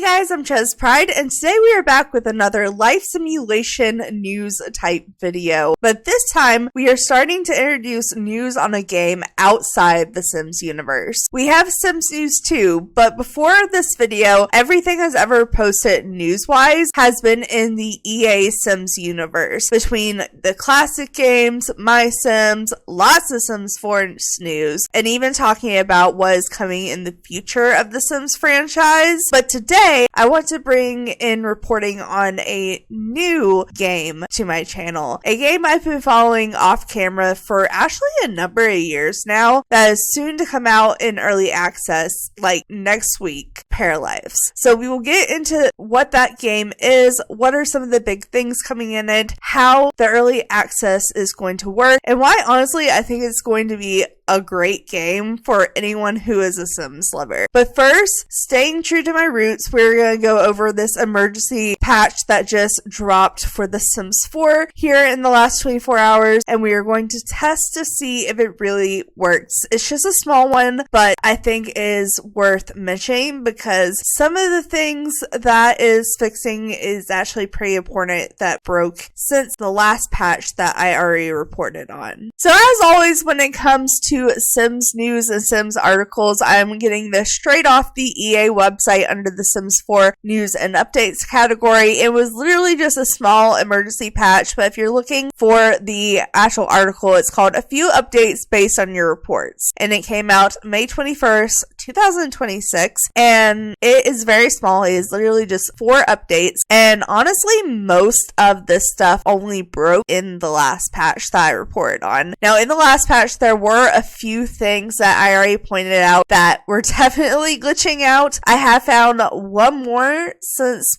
guys, I'm ChezPride, and today we are back with another life simulation news type video. But this time, we are starting to introduce news on a game outside the Sims universe. We have Sims News too, but before this video, everything has ever posted news-wise has been in the EA Sims universe. Between the classic games, My Sims, lots of Sims 4 news, and even talking about what is coming in the future of the Sims franchise. But today, I want to bring in reporting on a new game to my channel. A game I've been following off camera for actually a number of years now that is soon to come out in early access, like next week, Paralives. So we will get into what that game is, what are some of the big things coming in it, how the early access is going to work, and why honestly I think it's going to be a great game for anyone who is a Sims lover. But first, staying true to my roots, we're going to go over this emergency patch that just dropped for The Sims 4 here in the last 24 hours, and we are going to test to see if it really works. It's just a small one, but I think is worth mentioning because some of the things that is fixing is actually pretty important that broke since the last patch that I already reported on. So as always, when it comes to Sims news and Sims articles, I'm getting this straight off the EA website under the Sims 4 news and updates category. It was literally just a small emergency patch, but if you're looking for the actual article, it's called A Few Updates Based on Your Reports, and it came out May 21st, 2026, and it is very small. It is literally just 4 updates, and honestly, most of this stuff only broke in the last patch that I reported on. Now, in the last patch, there were a few things that I already pointed out that were definitely glitching out. I have found one more since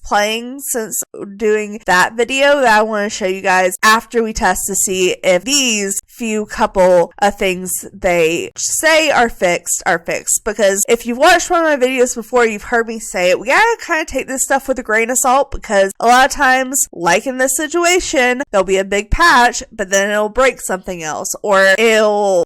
doing that video that I want to show you guys after we test to see if these few couple of things they say are fixed, because if you've watched one of my videos before, you've heard me say it. We gotta kind of take this stuff with a grain of salt because a lot of times, like in this situation, there'll be a big patch, but then it'll break something else, or it'll,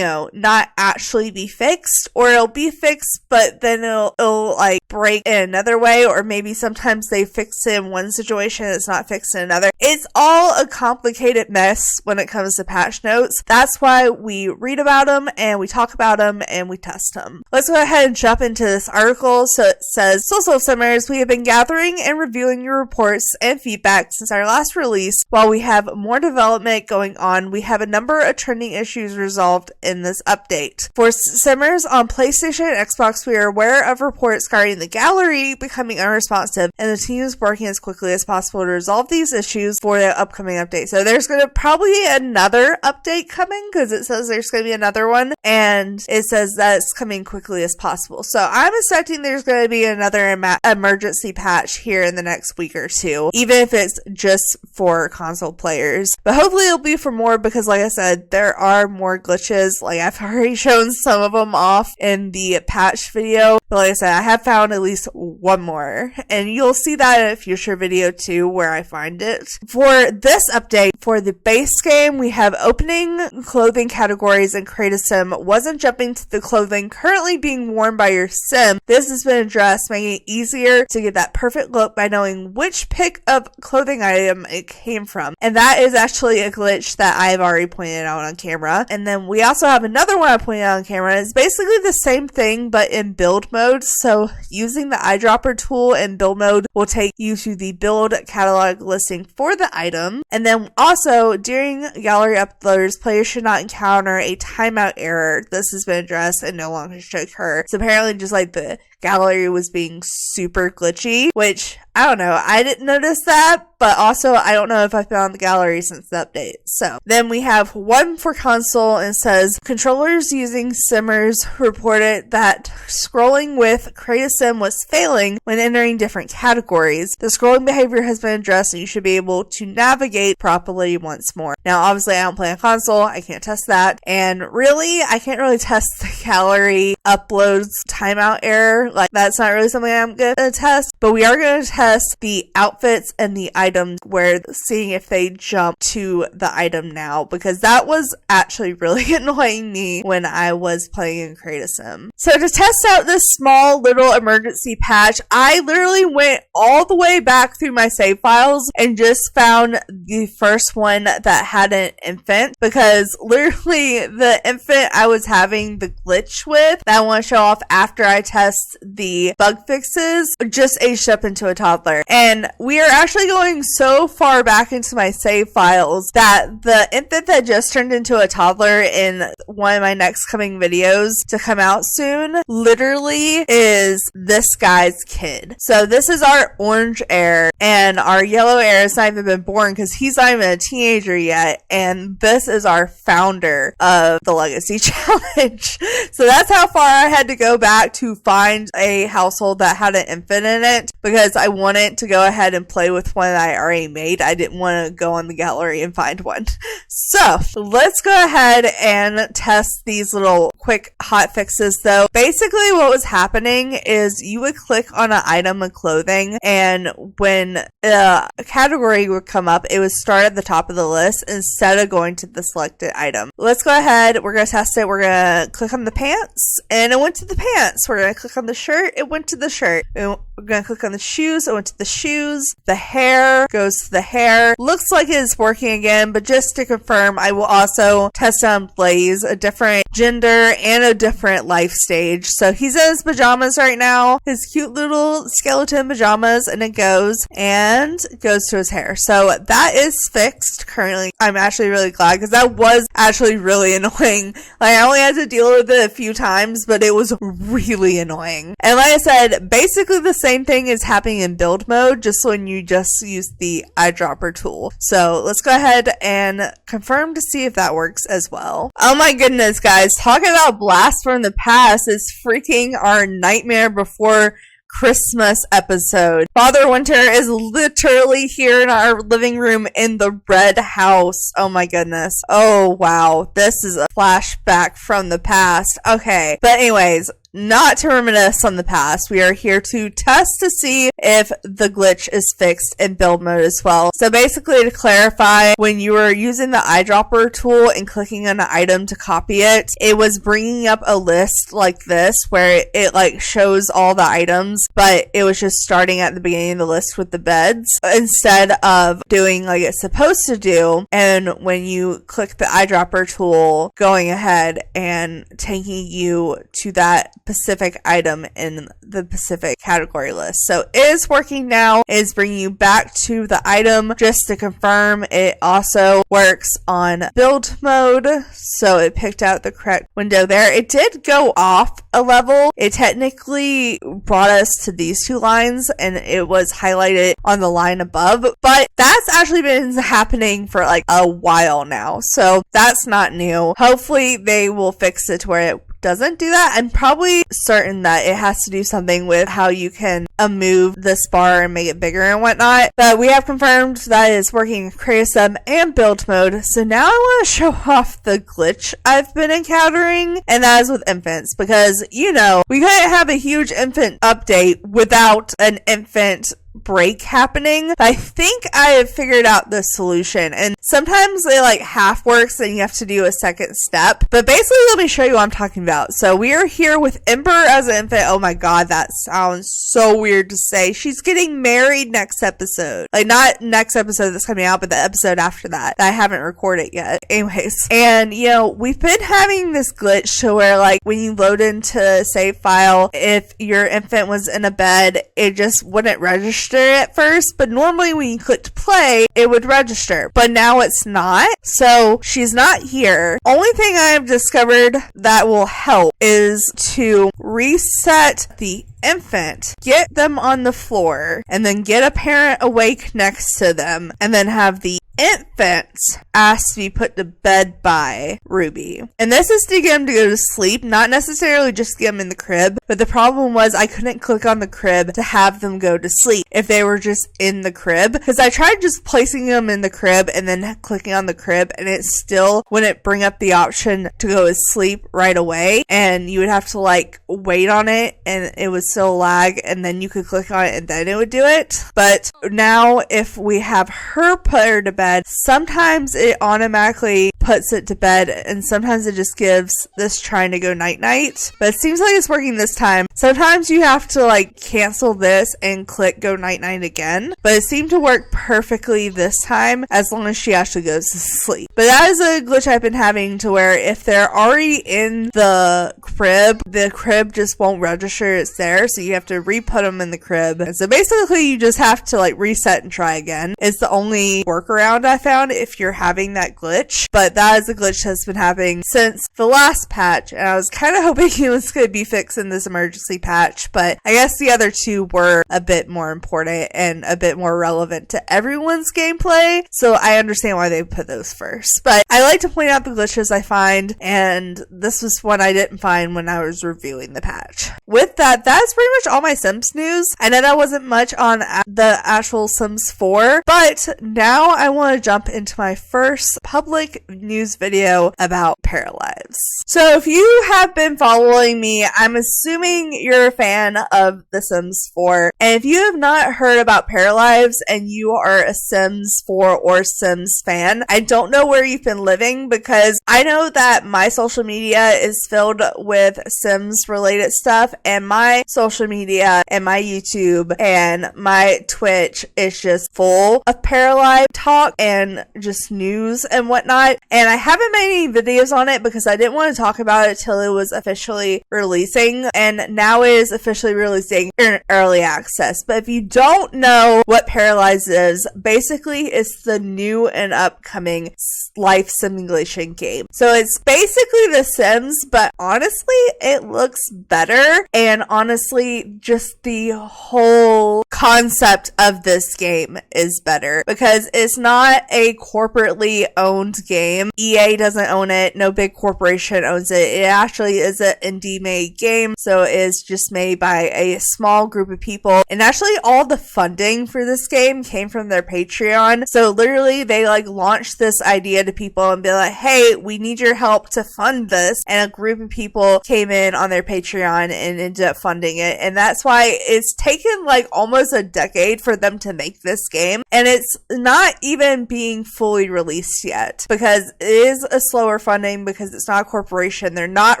not actually be fixed, or it'll be fixed, but then it'll like break in another way, or maybe sometimes they fix it in one situation and it's not fixed in another. It's all a complicated mess when it comes to patch notes. That's why we read about them and we talk about them and we test them. Let's go ahead and jump into this article. So it says, "So Simmers, we have been gathering and reviewing your reports and feedback since our last release. While we have more development going on, we have a number of trending issues resolved in this update. For Simmers on PlayStation and Xbox, we are aware of reports regarding the gallery becoming unresponsive, and the team is working as quickly as possible to resolve these issues for the upcoming update." So there's going to probably be another update coming because it says there's going to be another one, and it says that it's coming quickly as possible. So I'm expecting there's going to be another emergency patch here in the next week or two, even if it's just for console players. But hopefully it'll be for more because, like I said, there are more glitches. Like I've already shown some of them off in the patch video, but like I said, I have found at least one more, and you'll see that in a future video too where I find it. For this update, for the base game, we have opening clothing categories and create a sim wasn't jumping to the clothing currently being worn by your sim. This has been addressed, making it easier to get that perfect look by knowing which pick of clothing item it came from. And that is actually a glitch that I've already pointed out on camera. And then we also have another one I pointed out on camera. It's basically the same thing but in build mode. So using the eyedropper tool in build mode will take you to the build catalog listing for the item. And then also during gallery uploads, players should not encounter a timeout error. This has been addressed and no longer should occur. So apparently just like the gallery was being super glitchy, which I don't know. I didn't notice that, but also I don't know if I found the gallery since the update. So then we have one for console and says controllers using Simmers reported that scrolling with Create a Sim was failing when entering different categories. The scrolling behavior has been addressed and you should be able to navigate properly once more. Now obviously I don't play on console, I can't test that, and really I can't really test the gallery uploads timeout error. Like that's not really something I'm gonna test, but we are going to test the outfits and the items where seeing if they jump to the item now, because that was actually really annoying me when I was playing in Create a Sim. So to test out this small little emergency patch, I literally went all the way back through my save files and just found the first one that had an infant, because literally the infant I was having the glitch with that I want to show off after I test the bug fixes just aged up into a toddler. And we are actually going so far back into my save files that the infant that just turned into a toddler in one of my next coming videos to come out soon literally is this guy's kid. So this is our orange heir, and our yellow heir has not even been born because he's not even a teenager yet, and this is our founder of the Legacy Challenge. So that's how far I had to go back to find a household that had an infant in it, because I wanted to go ahead and play with one that I already made. I didn't want to go on the gallery and find one. So let's go ahead and test these little quick hot fixes though. Basically what was happening is you would click on an item of clothing, and when a category would come up, it would start at the top of the list instead of going to the selected item. Let's go ahead. We're going to test it. We're going to click on the pants, and it went to the pants. We're going to click on the shirt. It went to the shirt. We're going to click on the shoes. It went to the shoes. The hair goes to the hair. Looks like it is working again, but just to confirm, I will also test on Blaze, a different gender and a different life stage. So he's in his pajamas right now, his cute little skeleton pajamas, and it goes to his hair. So that is fixed currently. I'm actually really glad, because that was actually really annoying. Like, I only had to deal with it a few times, but it was really annoying. And like I said, basically the same thing is happening in build mode, just when you just use the eyedropper tool. So let's go ahead and confirm to see if that works as well. Oh my goodness, guys, talking about blast from the past is freaking our Nightmare Before Christmas episode. Father Winter is literally here in our living room in the red house. Oh my goodness. Oh wow. This is a flashback from the past. Okay. But anyways, not to reminisce on the past, we are here to test to see if the glitch is fixed in build mode as well. So basically, to clarify, when you were using the eyedropper tool and clicking on an item to copy it, it was bringing up a list like this where it like shows all the items, but it was just starting at the beginning of the list with the beds instead of doing like it's supposed to do. And when you click the eyedropper tool, going ahead and taking you to that specific item in the specific category list. So it is working now. It is bringing you back to the item. Just to confirm, it also works on build mode. So it picked out the correct window there. It did go off a level. It technically brought us to these two lines, and it was highlighted on the line above, but that's actually been happening for like a while now. So that's not new. Hopefully they will fix it to where it doesn't do that. I'm probably certain that it has to do something with how you can move this bar and make it bigger and whatnot, but we have confirmed that it's working in Create a Sim and build mode. So now I want to show off the glitch I've been encountering, and that is with infants, because you know we couldn't have a huge infant update without an infant break happening. I think I have figured out the solution, and sometimes it like half works and you have to do a second step, but basically let me show you what I'm talking about. So we are here with Ember as an infant. Oh my god, that sounds so weird to say. She's getting married next episode, like not next episode that's coming out, but the episode after that I haven't recorded yet. Anyways, and you know, we've been having this glitch to where like when you load into a save file, if your infant was in a bed, it just wouldn't register at first, but normally when you clicked play, it would register, but now it's not. So she's not here. Only thing I've discovered that will help is to reset the infant, get them on the floor, and then get a parent awake next to them, and then have the infant asked to be put to bed by Ruby. And this is to get him to go to sleep, not necessarily just get him in the crib, but the problem was I couldn't click on the crib to have them go to sleep if they were just in the crib, because I tried just placing them in the crib and then clicking on the crib, and it still wouldn't bring up the option to go to sleep right away, and you would have to like wait on it, and it was still lag, and then you could click on it and then it would do it. But now if we have her put her to bed, sometimes it automatically puts it to bed, and sometimes it just gives this trying to go night night. But it seems like it's working this time. Sometimes you have to like cancel this and click go night night again, but it seemed to work perfectly this time as long as she actually goes to sleep. But that is a glitch I've been having, to where if they're already in the crib just won't register it's there, so you have to re-put them in the crib. And so basically you just have to like reset and try again. It's the only workaround I found if you're having that glitch. But that is a glitch that's been happening since the last patch, and I was kind of hoping it was going to be fixed in this emergency patch, but I guess the other two were a bit more important and a bit more relevant to everyone's gameplay, so I understand why they put those first. But I like to point out the glitches I find, and this was one I didn't find when I was reviewing the patch. With that, that's pretty much all my Sims news. I know that wasn't much on the actual Sims 4, but now I want to jump into my first public news video about Paralives. So if you have been following me, I'm assuming you're a fan of The Sims 4, and if you have not heard about Paralives and you are a Sims 4 or Sims fan, I don't know where you've been living, because I know that my social media is filled with Sims related stuff, and my social media and my YouTube and my Twitch is just full of Paralives talk and just news and whatnot. And I haven't made any videos on it because I didn't want to talk about it till it was officially releasing, and now it is officially releasing in early access. But if you don't know what Paralives is, basically it's the new and upcoming life simulation game. So it's basically The Sims, but honestly it looks better, and honestly just the whole concept of this game is better because it's not a corporately owned game. EA doesn't own it, no big corporation owns it. It actually is an indie made game, so it's just made by a small group of people, and actually all the funding for this game came from their Patreon. So literally they like launched this idea to people and be like, hey, we need your help to fund this, and a group of people came in on their Patreon and ended up funding it. And that's why it's taken like almost a decade for them to make this game, and it's not even being fully released yet because it is a slower funding, because it's not a corporation. They're not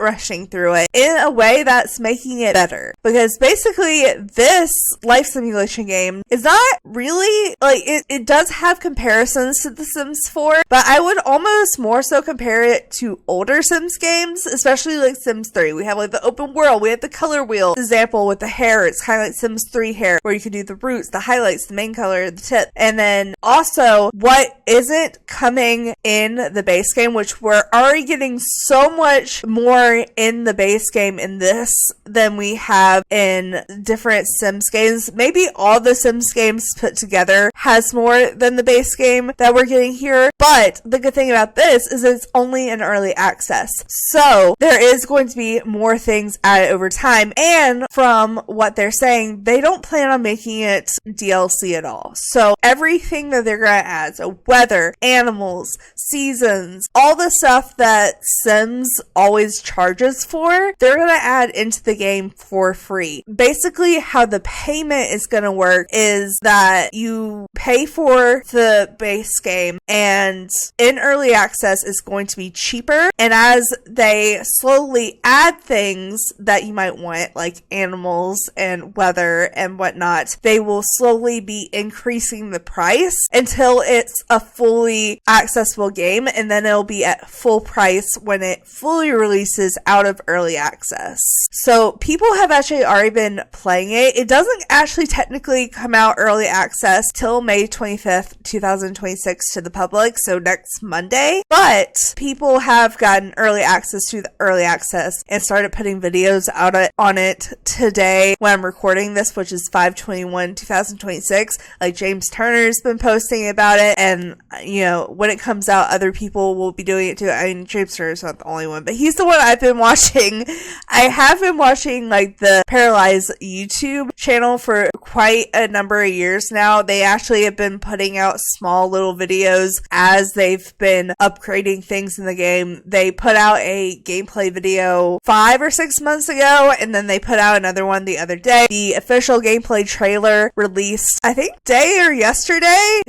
rushing through it in a way that's making it better, because basically this life simulation game is not really like it does have comparisons to The Sims 4, but I would almost more so compare it to older Sims games, especially like Sims 3. We have like the open world, we have the color wheel example with the hair. It's kind of like Sims 3 hair, where you can do the roots, the highlights, the main color, the tip. And then also what isn't coming in the base game, which we're already getting so much more in the base game in this than we have in different Sims games. Maybe all the Sims games put together has more than the base game that we're getting here. But the good thing about this is it's only in early access, so there is going to be more things added over time. And from what they're saying, they don't plan on making it DLC at all. So everything that they're going to add, so weather, animals, seasons, all the stuff that Sims always charges for, they're going to add into the game for free. Basically, how the payment is going to work is that you pay for the base game, and in early access is going to be cheaper, and as they slowly add things that you might want, like animals and weather and whatnot, they will slowly be increasing the price until it's a fully accessible game, and then it'll be at full price when it fully releases out of early access. So people have actually already been playing it. It doesn't actually technically come out early access till May 25th, 2026 to the public, so next Monday, but people have gotten early access to the early access and started putting videos out on it today when I'm recording this, which is 5/21/2026. Like James Turner's been posting about it, and you know, when it comes out, other people will be doing it too. I mean, James Turner's not the only one, but he's the one I've been watching. I have been watching like the Paralives YouTube channel for quite a number of years now. They actually have been putting out small little videos as they've been upgrading things in the game. They put out a gameplay video 5 or 6 months ago, and then they put out another one the other day. The official gameplay trailer released, I think, day or yesterday.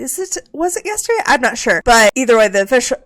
Was it yesterday? I'm not sure. But either way, the official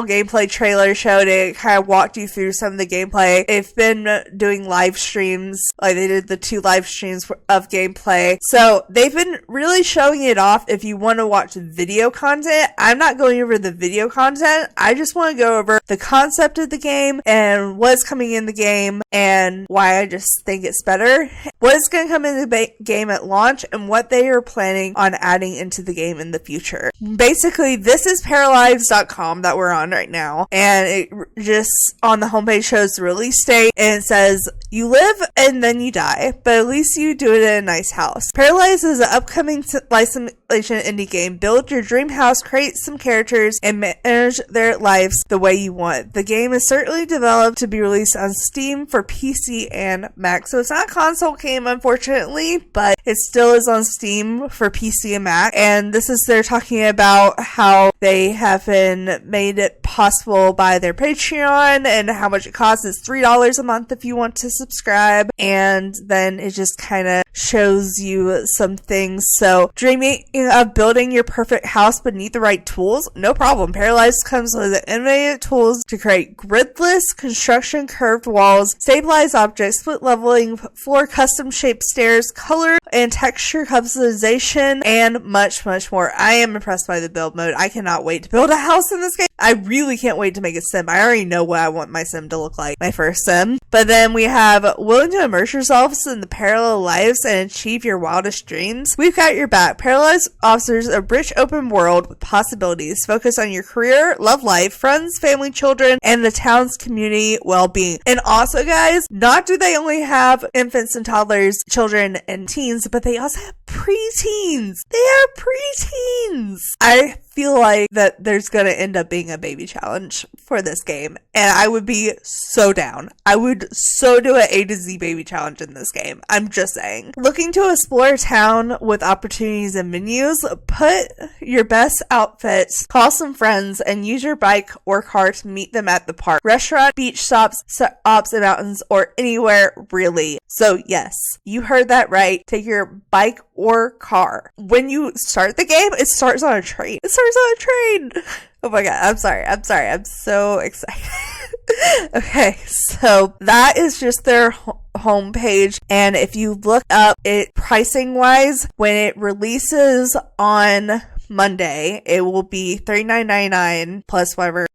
gameplay trailer showed it, kind of walked you through some of the gameplay. They've been doing live streams, like they did the 2 live streams of gameplay. So they've been really showing it off. If you want to watch video content, I'm not going over the video content. I just want to go over the concept of the game and what's coming in the game and why I just think it's better. What is going to come in the game at launch and what they are planning on adding into the game in the future. Basically, this is Paralives.com that we're on right now, and it just on the homepage shows the release date, and it says you live and then you die, but at least you do it in a nice house. Paralives is an upcoming life simulation indie game. Build your dream house, create some characters, and manage their lives the way you want. The game is certainly developed to be released on Steam for PC and Mac, so it's not a console game unfortunately, but it still is on Steam for PC and Mac. And this is, they're talking about how they have been made it possible by their Patreon and how much it costs. It's $3 a month if you want to subscribe, and then it just kind of shows you some things. So dreaming of building your perfect house but need the right tools? No problem. Paralives comes with innovative tools to create gridless construction, curved walls, stabilized objects, split leveling, floor custom shaped stairs, color and texture customization, and much more. I am impressed by the build mode. I cannot wait to build a house in this game. I really can't wait to make a sim. I already know what I want my sim to look like, my first sim. But then we have willing to immerse yourselves in the parallel lives and achieve your wildest dreams. We've got your back. Paralives offers a rich open world with possibilities. Focus on your career, love life, friends, family, children, and the town's community well-being. And also, guys, not do they only have infants and toddlers, children, and teens, but they also have preteens. They are preteens. I feel like that there's gonna end up being a baby challenge for this game, and I would be so down. I would so do an A to Z baby challenge in this game. I'm just saying. Looking to explore a town with opportunities and menus? Put your best outfits, call some friends, and use your bike or car to meet them at the park, restaurant, beach stops, and mountains, or anywhere really. So yes, you heard that right. Take your bike or car. When you start the game, it starts on a train. Oh my god, I'm sorry. I'm so excited. Okay, so that is just their homepage, and if you look up it pricing wise, when it releases on Monday, it will be $39.99 plus whatever,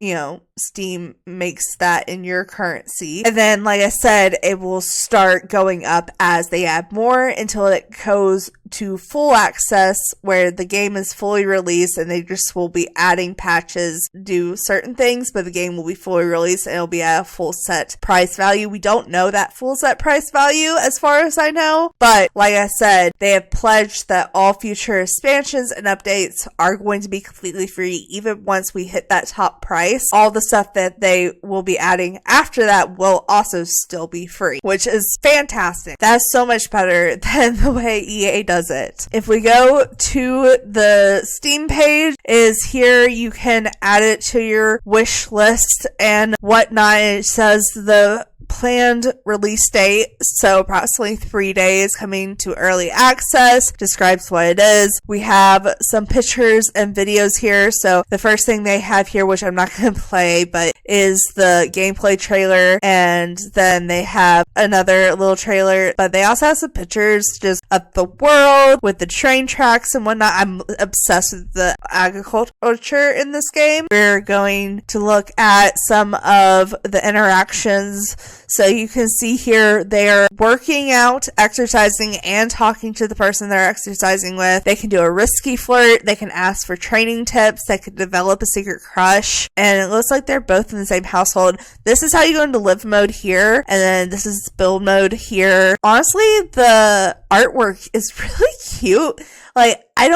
Steam makes that in your currency. And then, like I said, it will start going up as they add more until it goes to full access, where the game is fully released and they just will be adding patches, do certain things, but the game will be fully released and it'll be at a full set price value. We don't know that full set price value as far as I know, but like I said, they have pledged that all future expansions and updates are going to be completely free, even once we hit that top price. All the stuff that they will be adding after that will also still be free, which is fantastic. That's so much better than the way EA does it. If we go to the Steam page, is here you can add it to your wish list and whatnot. It says the planned release date, so approximately 3 days, coming to early access, describes what it is. We have some pictures and videos here. So the first thing they have here, which I'm not going to play, but is the gameplay trailer, and then they have another little trailer, but they also have some pictures just of the world with the train tracks and whatnot. I'm obsessed with the agriculture in this game. We're going to look at some of the interactions. So you can see here they're working out, exercising, and talking to the person they're exercising with. They can do a risky flirt. They can ask for training tips. They can develop a secret crush. And it looks like they're both in the same household. This is how you go into live mode here. And then this is build mode here. Honestly, the artwork is really cute. Like, I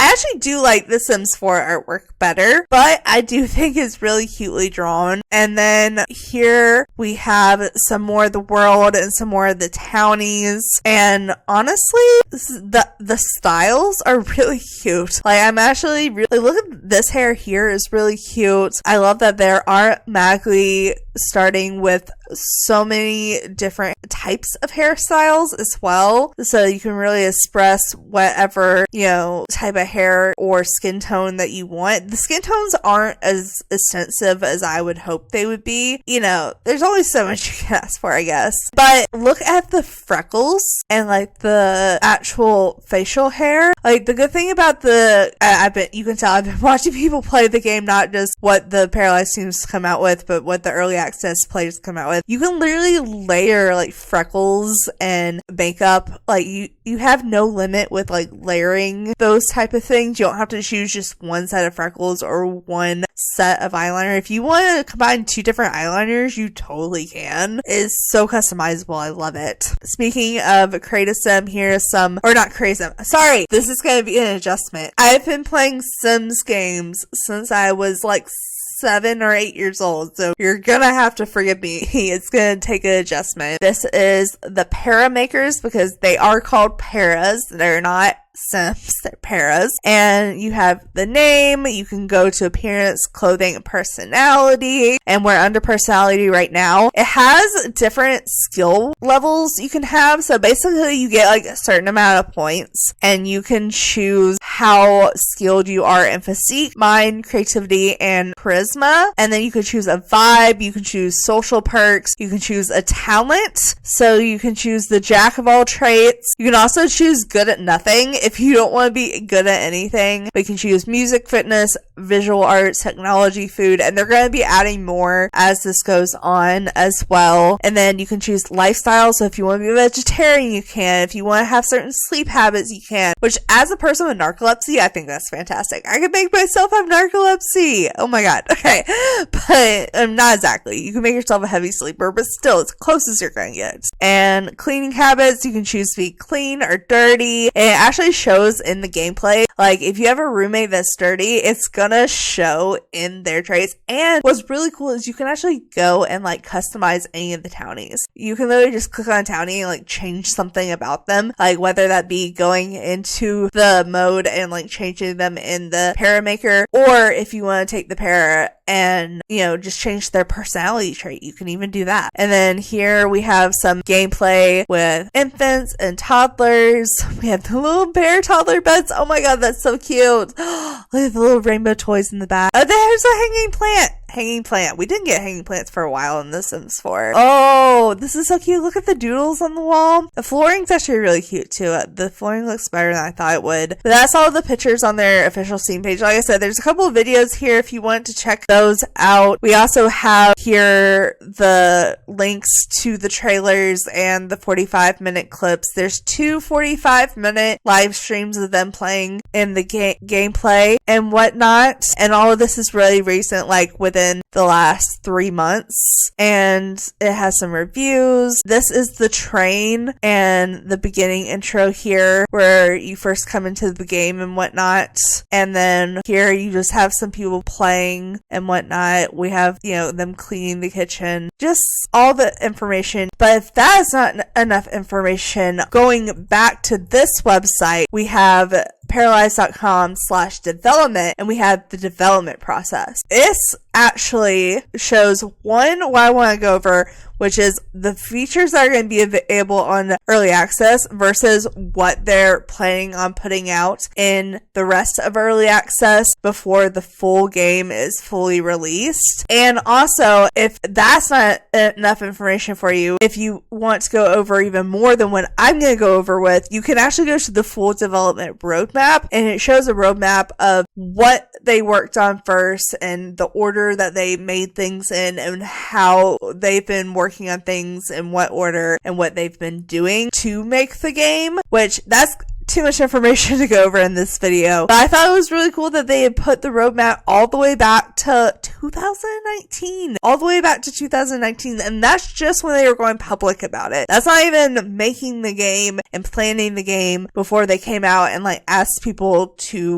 I actually do like the Sims 4 artwork better, but I do think it's really cutely drawn. And then here we have some more of the world and some more of the townies. And honestly, the styles are really cute. Like, I'm actually really, look at this hair here is really cute. I love that there are automatically starting with so many different types of hairstyles as well, so you can really express whatever, you know, type of hair or skin tone that you want. The skin tones aren't as extensive as I would hope they would be. You know, there's only so much you can ask for, I guess. But look at the freckles and like the actual facial hair. Like, the good thing about you can tell I've been watching people play the game, not just what the Paralives teams come out with, but what the early access players come out with. You can literally layer like freckles and makeup. Like, you have no limit with like layering those type of things. You don't have to choose just one set of freckles or one set of eyeliner. If you want to combine two different eyeliners, you totally can. It's so customizable. I love it. Speaking of create a sim, here's some, or not create a sim, sorry, this is going to be an adjustment. I've been playing Sims games since I was like 7 or 8 years old, so you're gonna have to forgive me. It's gonna take an adjustment. This is the para makers because they are called paras. They're not Sims, they're paras. And you have the name, you can go to appearance, clothing, and personality, and we're under personality right now. It has different skill levels you can have, so basically you get like a certain amount of points and you can choose how skilled you are in physique, mind, creativity, and charisma. And then you can choose a vibe, you can choose social perks, you can choose a talent, so you can choose the jack of all trades. You can also choose good at nothing if you don't want to be good at anything. We can choose music, fitness, visual arts, technology, food, and they're going to be adding more as this goes on as well. And then you can choose lifestyle, so if you want to be a vegetarian, you can. If you want to have certain sleep habits, you can. Which, as a person with narcolepsy, I think that's fantastic. I could make myself have narcolepsy. Oh my god. Okay. But not exactly. You can make yourself a heavy sleeper, but still, it's close as you're going to get. And cleaning habits, you can choose to be clean or dirty. And it actually shows in the gameplay. Like, if you have a roommate that's dirty, it's gonna show in their traits. And what's really cool is you can actually go and like customize any of the townies. You can literally just click on a townie and like change something about them, like whether that be going into the mode and like changing them in the paramaker, or if you want to take the para and, you know, just change their personality trait, you can even do that. And then here we have some gameplay with infants and toddlers. We have the little bear toddler beds. Oh my god, that's so cute. Look at the little rainbow toys in the back. Oh, there's a hanging plant. We didn't get hanging plants for a while in The Sims 4. Oh, this is so cute. Look at the doodles on the wall. The flooring's actually really cute too. The flooring looks better than I thought it would. But that's all the pictures on their official Steam page. Like I said, there's a couple of videos here if you want to check those out. We also have here the links to the trailers and the 45-minute clips. There's 2 45-minute live streams of them playing in the gameplay and whatnot. And all of this is really recent, like within the last 3 months, and it has some reviews. This is the train and the beginning intro here where you first come into the game and whatnot, and then here you just have some people playing and whatnot. We have, you know, them cleaning the kitchen, just all the information. But if that is not enough information, going back to this website, we have paralives.com/development, and we have the development process. This actually shows what I want to go over, which is the features that are going to be available on early access versus what they're planning on putting out in the rest of early access before the full game is fully released. And also, if that's not enough information for you, if you want to go over even more than what I'm going to go over with, you can actually go to the full development roadmap, and it shows a roadmap of what they worked on first and the order that they made things in and how they've been working on things in what order and what they've been doing to make the game, which that's too much information to go over in this video, but I thought it was really cool that they had put the roadmap all the way back to 2019. All the way back to 2019, and that's just when they were going public about it. That's not even making the game and planning the game before they came out and like asked people to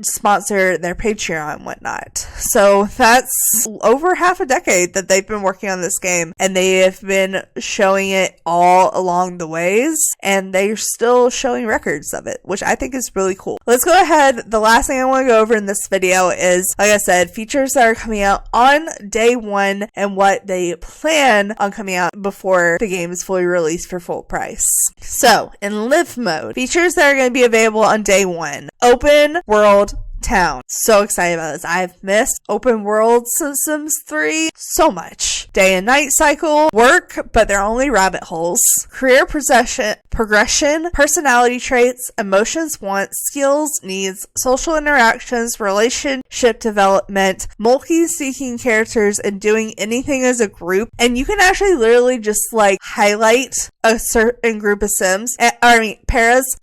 sponsor their Patreon and whatnot. So that's over half a decade that they've been working on this game, and they have been showing it all along the ways, and they're still showing records of it, which I think is really cool. Let's go ahead. The last thing I want to go over in this video is, like I said, features that are coming out on day one and what they plan on coming out before the game is fully released for full price. So, in live mode, features that are going to be available on day one: open world town. So excited about this. I've missed open world since Sims 3 so much. Day and night cycle, work, but they're only rabbit holes. Career progression, personality traits, emotions, wants, skills, needs, social interactions, relationship development, multi-seeking characters, and doing anything as a group. And you can actually literally just like highlight a certain group of Sims, paras,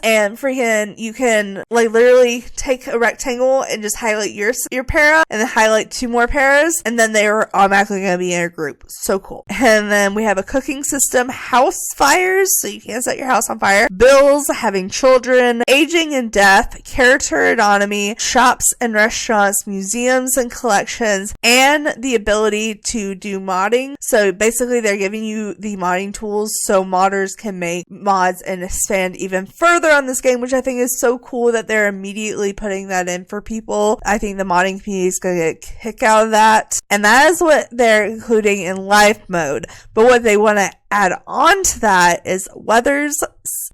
and freaking you can like literally take a rectangle and just highlight your para and then highlight two more paras, and then they are automatically going to be in a group. So cool. And then we have a cooking system, house fires, so you can't set your house on fire, bills, having children, aging and death, character autonomy, shops and restaurants, museums and collections, and the ability to do modding. So basically they're giving you the modding tools so modders can make mods and expand even further on this game, which I think is so cool that they're immediately putting that in for people. I think the modding community is going to get a kick out of that. And that is what they're including in live mode. But what they want to add on to that is weathers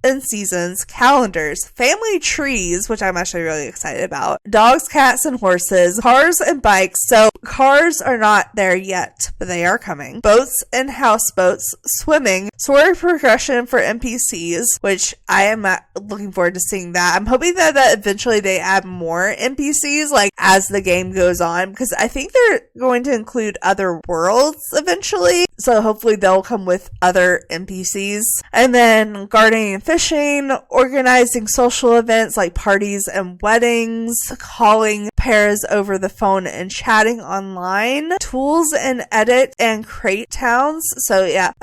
and seasons, calendars, family trees, which I'm actually really excited about, dogs, cats, and horses, cars and bikes. So cars are not there yet, but they are coming. Boats and houseboats, swimming, story progression for NPCs, which I am looking forward to seeing that. I'm hoping that eventually they add more NPCs like as the game goes on, because I think they're going to include other worlds eventually. So hopefully they'll come with other NPCs. And then gardening and fishing, organizing social events like parties and weddings, calling pairs over the phone and chatting online, tools and edit and create towns. So yeah,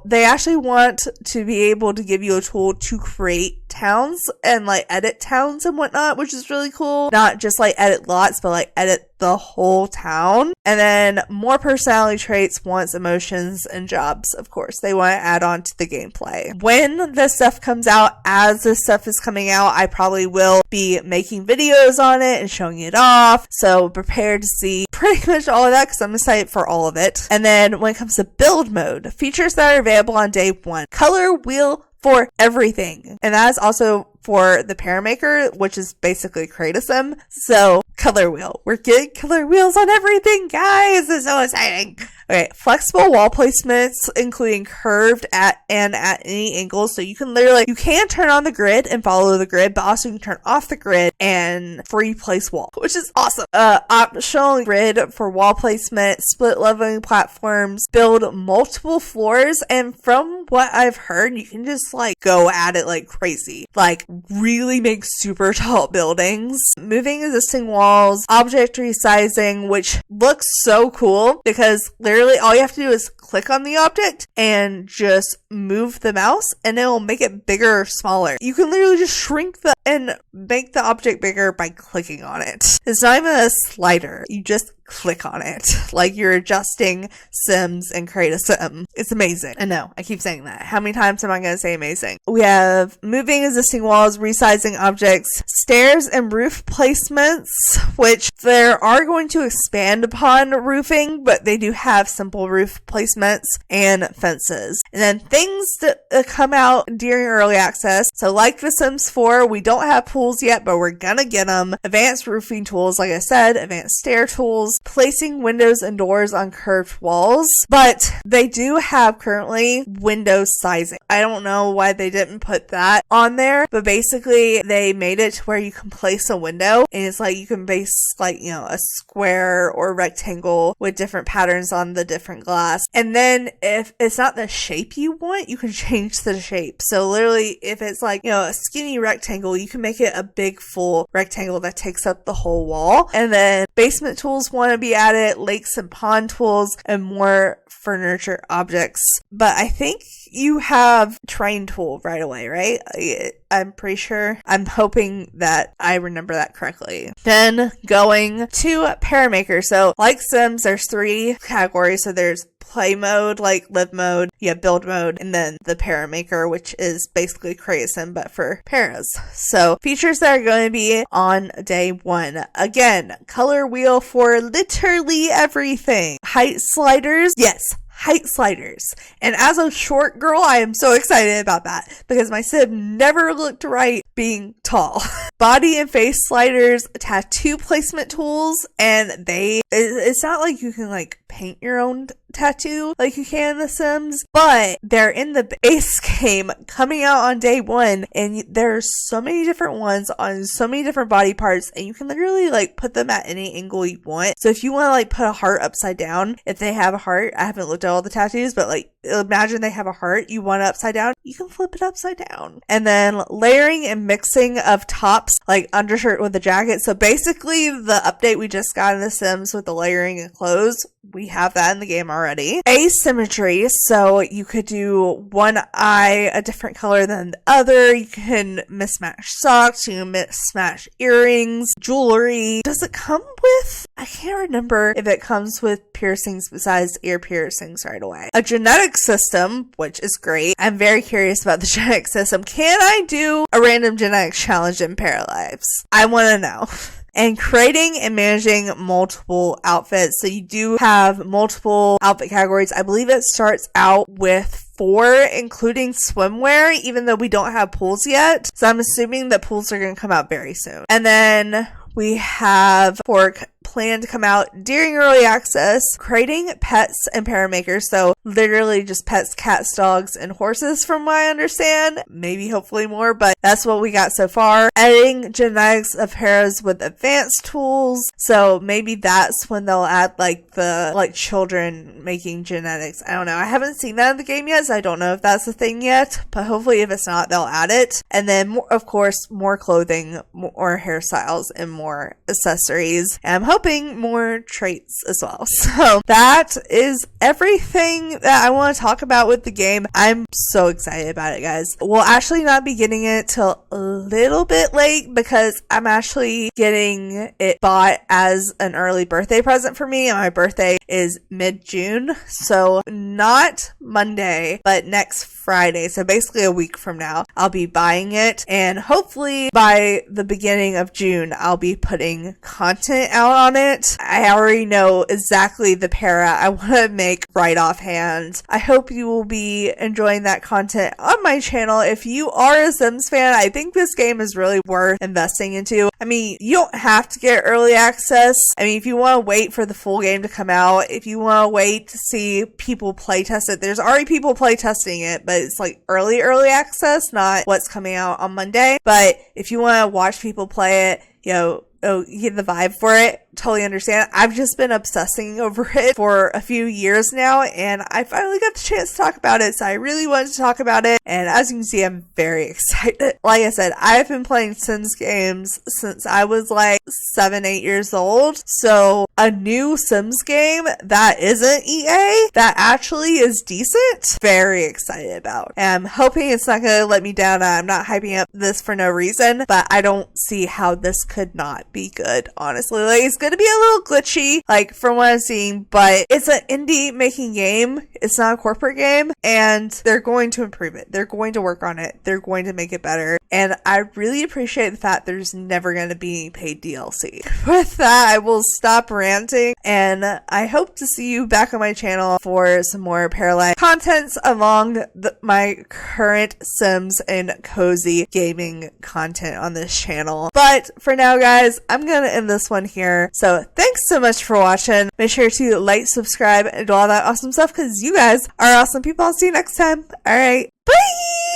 they actually want to be able to give you a tool to create towns and like edit towns and whatnot, which is really cool. Not just like edit lots, but like edit the whole town. And then more personality traits, wants, emotions, and jobs. Of course, they want to add on to the gameplay. When this stuff comes out, as this stuff is coming out, I probably will be making videos on it and showing it off. So prepare to see pretty much all of that because I'm excited for all of it. And then when it comes to build mode, features that are available on day one: color wheel for everything. And that is also for the Paramaker, which is basically create a sim. So color wheel. We're getting color wheels on everything, guys. It's so exciting. Okay, flexible wall placements, including curved at any angle. So you can literally, you can turn on the grid and follow the grid, but also you can turn off the grid and free place wall, which is awesome. Optional grid for wall placement, split leveling platforms, build multiple floors. And from what I've heard, you can just like go at it like crazy. Like really make super tall buildings. Moving existing walls, object resizing, which looks so cool because literally all you have to do is click on the object and just move the mouse and it'll make it bigger or smaller. You can literally just shrink and make the object bigger by clicking on it. It's not even a slider. You just click on it like you're adjusting Sims and create a sim. It's amazing. I know, I keep saying that. How many times am I going to say amazing? We have moving existing walls, resizing objects, stairs and roof placements, which there are going to expand upon roofing, but they do have simple roof placements and fences. And then things that come out during early access. So like The Sims 4, we don't don't have pools yet, but we're gonna get them. Advanced roofing tools, like I said, advanced stair tools, placing windows and doors on curved walls, but they do have currently window sizing. I don't know why they didn't put that on there, but basically they made it to where you can place a window, and it's like you can base like, you know, a square or rectangle with different patterns on the different glass. And then if it's not the shape you want, you can change the shape. So literally, if it's like, you know, a skinny rectangle, you can make it a big full rectangle that takes up the whole wall. And then basement tools want to be added, lakes and pond tools, and more furniture objects. But I think you have terrain tool right away, right? I'm pretty sure. I'm hoping that I remember that correctly. Then going to Paramaker. So like Sims, there's 3 categories. So there's play mode, like live mode, build mode, and then the Paramaker, which is basically Create a Sim, but for paras. So features that are going to be on day 1. Again, color wheel for literally everything. Height sliders. Yes. Height sliders. And as a short girl, I am so excited about that because my sim never looked right being tall. Body and face sliders, tattoo placement tools, and it's not like you can like paint your own tattoo like you can in The Sims, but they're in the base game coming out on day 1, and there's so many different ones on so many different body parts, and you can literally like put them at any angle you want. So if you want to like put a heart upside down, if they have a heart, I haven't looked at all the tattoos, but like imagine they have a heart, you want it upside down, you can flip it upside down. And then layering and mixing of tops, like undershirt with a jacket. So basically the update we just got in The Sims with the layering and clothes, we have that in the game already. Asymmetry, so you could do one eye a different color than the other. You can mismatch socks, you can mismatch earrings, jewelry. Does it come with, I can't remember if it comes with piercings besides ear piercings right away. A genetic system, which is great. I'm very curious about the genetic system. Can I do a random genetics challenge in Paralives? I want to know. And creating and managing multiple outfits. So you do have multiple outfit categories. I believe it starts out with 4, including swimwear, even though we don't have pools yet. So I'm assuming that pools are going to come out very soon. And then we have planned to come out during early access, creating pets and paramakers. So literally just pets, cats, dogs, and horses from what I understand. Maybe hopefully more, but that's what we got so far. Editing genetics of paras with advanced tools. So maybe that's when they'll add like the children making genetics. I don't know. I haven't seen that in the game yet, so I don't know if that's a thing yet, but hopefully if it's not, they'll add it. And then of course, more clothing, more hairstyles, and more accessories. And I'm hoping more traits as well. So that is everything that I want to talk about with the game. I'm so excited about it, guys. We'll actually not be getting it till a little bit late because I'm actually getting it bought as an early birthday present for me, and my birthday is mid-June. So not Monday, but next Friday. So basically a week from now, I'll be buying it, and hopefully by the beginning of June, I'll be putting content out on it. I already know exactly the para I want to make right offhand. I hope you will be enjoying that content on my channel. If you are a Sims fan, I think this game is really worth investing into. I mean, you don't have to get early access. I mean, if you want to wait for the full game to come out, if you want to wait to see people play test it, there's already people play testing it, but it's like early access, not what's coming out on Monday. But if you want to watch people play it, you get the vibe for it, totally understand. I've just been obsessing over it for a few years now, and I finally got the chance to talk about it, so I really wanted to talk about it, and as you can see, I'm very excited. Like I said, I've been playing Sims games since I was like 7-8 years old, so a new Sims game that isn't EA, that actually is decent, very excited about. And I'm hoping it's not going to let me down. I'm not hyping up this for no reason, but I don't see how this could not be good, honestly. Like, it's gonna be a little glitchy, like, from what I'm seeing, but it's an indie making game. It's not a corporate game, and they're going to improve it. They're going to work on it. They're going to make it better. And I really appreciate the fact there's never going to be paid DLC. With that, I will stop ranting, and I hope to see you back on my channel for some more Paralives contents along my current Sims and cozy gaming content on this channel. But for now, guys, I'm going to end this one here. So thanks so much for watching. Make sure to like, subscribe, and do all that awesome stuff because you guys are awesome people. I'll see you next time. All right. Bye!